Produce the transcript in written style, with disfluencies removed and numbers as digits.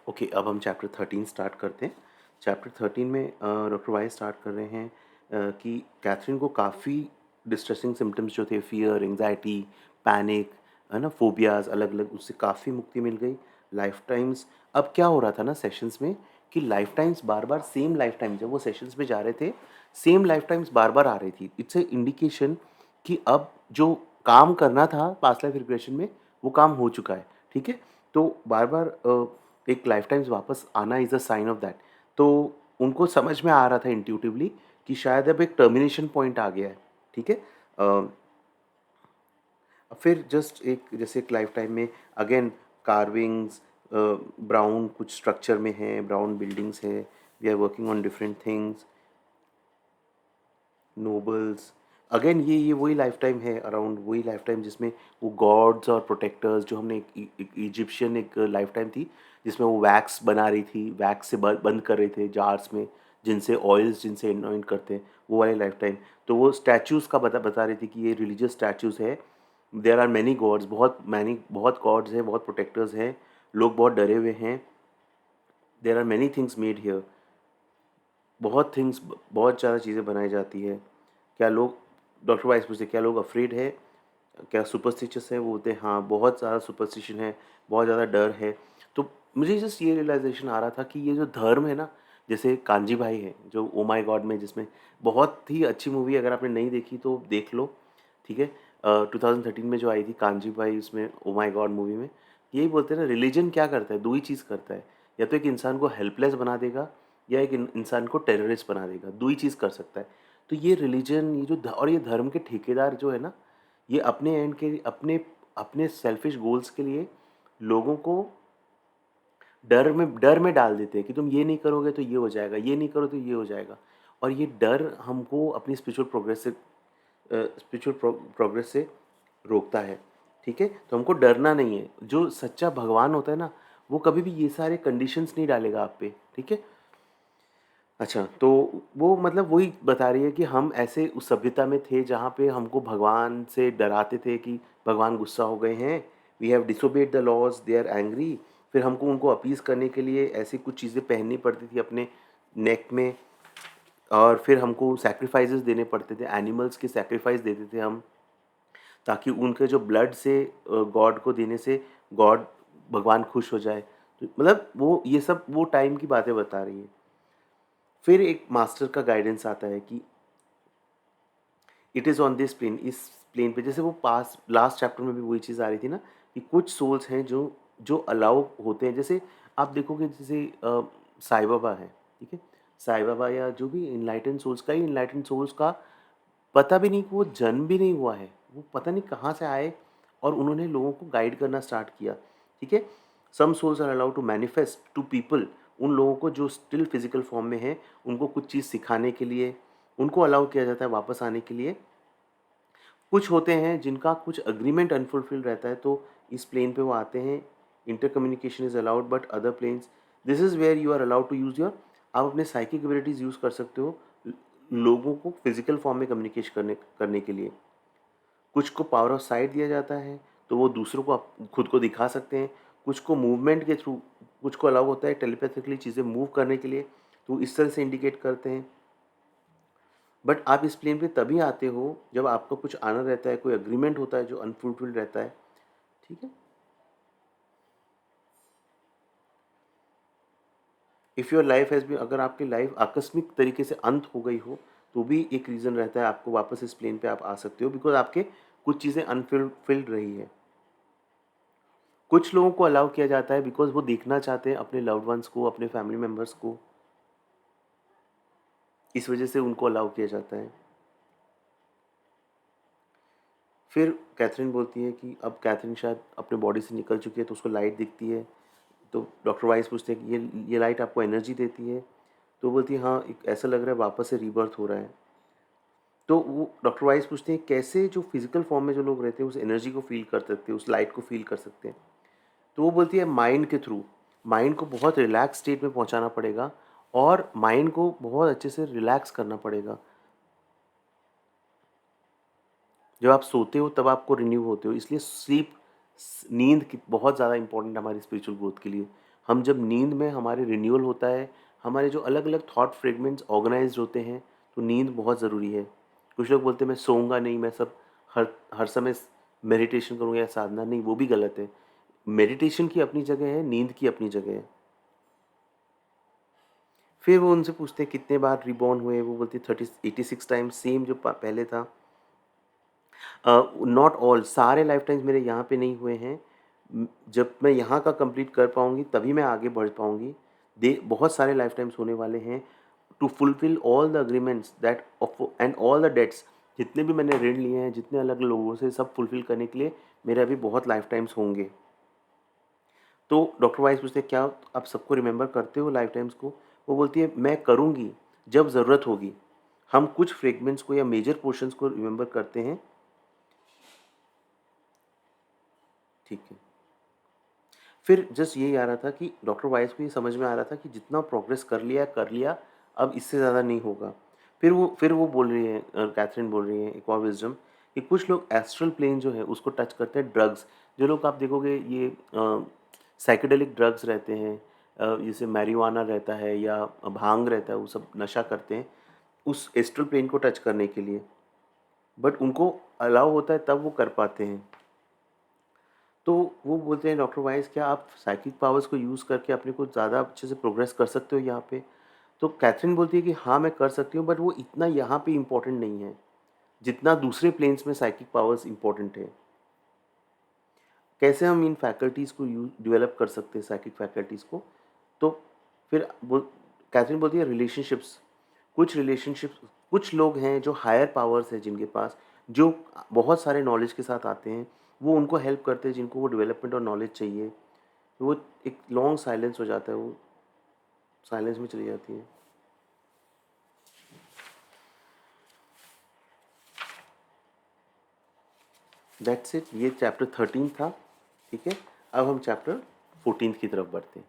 Okay, अब हम chapter 13 start करते हैं। चैप्टर 13 में डॉक्टर वाई स्टार्ट कर रहे हैं कि कैथरीन को काफ़ी डिस्ट्रेसिंग सिम्टम्स जो थे, फियर, एंग्जाइटी, पैनिक, है ना, फोबियाज, अलग अलग, उससे काफ़ी मुक्ति मिल गई। लाइफ टाइम्स, अब क्या हो रहा था ना सेशंस में कि लाइफ टाइम्स बार बार, सेम लाइफ टाइम जब वो सेशंस में जा रहे थे, सेम लाइफ टाइम्स बार बार आ रही थी। इट्स ए इंडिकेशन कि अब जो काम करना था पास्ट लाइफ रिग्रेशन में, वो काम हो चुका है। ठीक है, तो बार बार एक लाइफ टाइम्स वापस आना is a sign of that. तो उनको समझ में आ रहा था इंट्यूटिवली कि शायद अब एक टर्मिनेशन पॉइंट आ गया है। ठीक है, फिर जस्ट एक, जैसे एक लाइफ टाइम में अगेन कार्विंग्स, ब्राउन कुछ स्ट्रक्चर में है, ब्राउन बिल्डिंग्स है, we are working on different things, nobles. Again ये वही लाइफ टाइम है, अराउंड वही लाइफ टाइम जिसमें वो गॉड्स और प्रोटेक्टर्स, जो हमने एक इजिप्शियन एक लाइफ टाइम थी जिसमें वो वैक्स बना रही थी, वैक्स से बंद कर रहे थे जार्स में, जिनसे ऑयल्स, जिनसे अनॉइंट करते हैं, वो वाली लाइफ टाइम। तो वो स्टैचूज़ का बता रही थी कि ये रिलीजियस स्टैचूज़ है, देयर आर मैनी गॉड्स, बहुत गॉड्स हैं, बहुत प्रोटेक्टर्स हैं, लोग बहुत डरे हुए हैं, there are many things made here, बहुत ज़्यादा चीज़ें बनाई जाती है। क्या लोग, डॉक्टर वाइस पूछते क्या लोग अफ्रेड है, क्या सुपरस्टिशियस है? वो बोलते हैं हाँ, बहुत ज़्यादा सुपरस्टिशन है, बहुत ज़्यादा डर है। तो मुझे जस्ट ये रियलाइजेशन आ रहा था कि ये जो धर्म है ना, जैसे कांजी भाई है जो ओ माई गॉड में, जिसमें बहुत ही अच्छी मूवी, अगर आपने नहीं देखी तो देख लो। ठीक है, 2013 में जो आई थी कांजी भाई, उसमें ओ माई गॉड मूवी में यही बोलते हैं ना, रिलीजन क्या करता है, दो ही चीज़ करता है, या तो एक इंसान को हेल्पलेस बना देगा, या एक इंसान को टेररिस्ट बना देगा, दो ही चीज़ कर सकता है। तो ये रिलीजन, ये जो और ये धर्म के ठेकेदार जो है ना, ये अपने एंड के, अपने अपने सेल्फिश गोल्स के लिए लोगों को डर में डाल देते हैं कि तुम ये नहीं करोगे तो ये हो जाएगा, ये नहीं करो तो ये हो जाएगा। और ये डर हमको अपनी स्पिरिचुअल प्रोग्रेस से रोकता है। ठीक है, तो हमको डरना नहीं है। जो सच्चा भगवान होता है ना, वो कभी भी ये सारे कंडीशंस नहीं डालेगा आप पे। ठीक है, अच्छा, तो वो मतलब वही बता रही है कि हम ऐसे उस सभ्यता में थे जहाँ पे हमको भगवान से डराते थे कि भगवान गुस्सा हो गए हैं, we have disobeyed the laws, they are angry. फिर हमको उनको अपीज़ करने के लिए ऐसी कुछ चीज़ें पहननी पड़ती थी अपने नेक में, और फिर हमको सैक्रिफाइसेस देने पड़ते थे, एनिमल्स के सैक्रिफाइस देते थे हम, ताकि उनके जो ब्लड से गॉड को देने से गॉड, भगवान खुश हो जाए। तो मतलब वो ये सब वो टाइम की बातें बता रही है। फिर एक मास्टर का गाइडेंस आता है कि it is on this plane, इस प्लेन पे, जैसे वो पास लास्ट चैप्टर में भी वही चीज़ आ रही थी ना, कि कुछ सोल्स हैं जो जो अलाउ होते हैं। जैसे आप देखोगे, जैसे साईं बाबा है। ठीक है, साईं बाबा या जो भी इनलाइटेंड सोल्स, कई इनलाइटेंड सोल्स का पता भी नहीं कि वो जन्म भी नहीं हुआ है, वो पता नहीं कहाँ से आए, और उन्होंने लोगों को गाइड करना स्टार्ट किया। ठीक है, some souls are allowed to manifest to people, उन लोगों को जो स्टिल फिजिकल फॉर्म में है, उनको कुछ चीज़ सिखाने के लिए उनको अलाउ किया जाता है वापस आने के लिए। कुछ होते हैं जिनका कुछ अग्रीमेंट अनफुलफिल्ड रहता है, तो इस प्लेन पे वो आते हैं। Inter communication is allowed, but other planes, this is where you are allowed to use your, आप अपने साइकिक एबिलिटीज़ यूज़ कर सकते हो लोगों को फिजिकल फॉर्म में कम्युनिकेशन करने के लिए। कुछ को पावर ऑफ साइट दिया जाता है, तो वो दूसरों को खुद को दिखा सकते हैं। कुछ को मूवमेंट के थ्रू, कुछ को अलाउ होता है टेलीपैथिकली चीज़ें मूव करने के लिए, तो इस तरह से इंडिकेट करते हैं। बट आप इस प्लेन पे तभी आते हो जब आपको कुछ आना रहता है, कोई अग्रीमेंट होता है जो अनफुलफिल्ड रहता है। ठीक है, if your life has been, अगर आपकी लाइफ आकस्मिक तरीके से अंत हो गई हो, तो भी एक रीज़न रहता है आपको वापस इस प्लेन पे आप आ सकते हो, बिकॉज आपके कुछ चीज़ें अनफुलफिल्ड रही है। कुछ लोगों को अलाउ किया जाता है बिकॉज वो देखना चाहते हैं अपने लव्ड वंस को, अपने फैमिली मेम्बर्स को, इस वजह से उनको अलाउ किया जाता है। फिर कैथरीन बोलती है कि अब कैथरीन शायद अपने बॉडी से निकल चुकी है, तो उसको लाइट दिखती है। तो डॉक्टर वाइस पूछते हैं कि ये लाइट आपको एनर्जी देती है? तो बोलती है हाँ, एक ऐसा लग रहा है वापस से रीबर्थ हो रहा है। तो वो डॉक्टर वाइस पूछते हैं कैसे जो फिजिकल फॉर्म में जो लोग रहते हैं उस एनर्जी को फील कर सकते हैं, उस लाइट को फील कर सकते हैं? तो वो बोलती है माइंड के थ्रू, माइंड को बहुत रिलैक्स स्टेट में पहुंचाना पड़ेगा, और माइंड को बहुत अच्छे से रिलैक्स करना पड़ेगा। जब आप सोते हो तब आपको रिन्यू होते हो, इसलिए स्लीप नींद की बहुत ज़्यादा इंपॉर्टेंट है हमारी स्पिरिचुअल ग्रोथ के लिए। हम जब नींद में हमारे रिन्यूअल होता है, हमारे जो अलग अलग थॉट फ्रेगमेंट्स ऑर्गेनाइज होते हैं, तो नींद बहुत ज़रूरी है। कुछ लोग बोलते हैं मैं सोऊंगा नहीं, मैं सब हर हर समय मेडिटेशन करूँगा या साधना, नहीं, वो भी गलत है। मेडिटेशन की अपनी जगह है, नींद की अपनी जगह है। फिर वो उनसे पूछते हैं कितने बार रिबॉर्न हुए, वो बोलती है 86 टाइम्स, सेम जो पहले था। नॉट ऑल, सारे लाइफ टाइम्स मेरे यहाँ पे नहीं हुए हैं। जब मैं यहाँ का कंप्लीट कर पाऊँगी तभी मैं आगे बढ़ पाऊँगी। दे बहुत सारे लाइफ टाइम्स होने वाले हैं to fulfil all the agreements that and all the dates. जितने भी मैंने ऋण लिए हैं, जितने अलग लोगों से, सब फुलफिल करने के लिए मेरे अभी बहुत लाइफ टाइम्स होंगे। तो डॉक्टर वाइस पूछते हैं क्या आप सबको रिमेंबर करते हो लाइफ टाइम्स को? वो बोलती है मैं करूँगी जब ज़रूरत होगी। हम कुछ फ्रेगमेंट्स को या मेजर पोर्शंस को रिमेंबर करते हैं। ठीक है। फिर जस्ट यही आ रहा था कि डॉक्टर वाइस को ये समझ में आ रहा था कि जितना प्रोग्रेस कर लिया, अब इससे ज़्यादा नहीं होगा। फिर वो बोल रही है, कैथरीन बोल रही है एक और विज़डम, कि कुछ लोग एस्ट्रल प्लेन जो है उसको टच करते हैं ड्रग्स। जो लोग आप देखोगे ये साइकेडेलिक ड्रग्स रहते हैं, जैसे मैरिजुआना रहता है या भांग रहता है, वो सब नशा करते हैं उस एस्ट्रल प्लेन को टच करने के लिए। बट उनको अलाउ होता है तब वो कर पाते हैं। तो वो बोलते हैं डॉक्टर वाइस क्या आप साइकिक पावर्स को यूज़ करके अपने को ज़्यादा अच्छे से प्रोग्रेस कर सकते हो यहाँ पे? तो कैथरीन बोलती है कि हाँ, मैं कर सकती हूँ, बट वो इतना यहाँ पे इम्पोर्टेंट नहीं है जितना दूसरे प्लेन्स में साइकिक पावर्स इम्पोर्टेंट है। कैसे हम इन फैकल्टीज़ को डेवलप कर सकते हैं, साइकिक फैकल्टीज़ को? तो फिर कैथरीन बोलती है रिलेशनशिप्स, कुछ लोग हैं जो हायर पावर्स हैं जिनके पास, जो बहुत सारे नॉलेज के साथ आते हैं, वो उनको हेल्प करते हैं जिनको वो डेवलपमेंट और नॉलेज चाहिए। वो एक लॉन्ग साइलेंस हो जाता है, वो साइलेंस में चली जाती है। दैट्स इट, ये चैप्टर 13 था। ठीक है, अब हम चैप्टर 14 की तरफ बढ़ते हैं।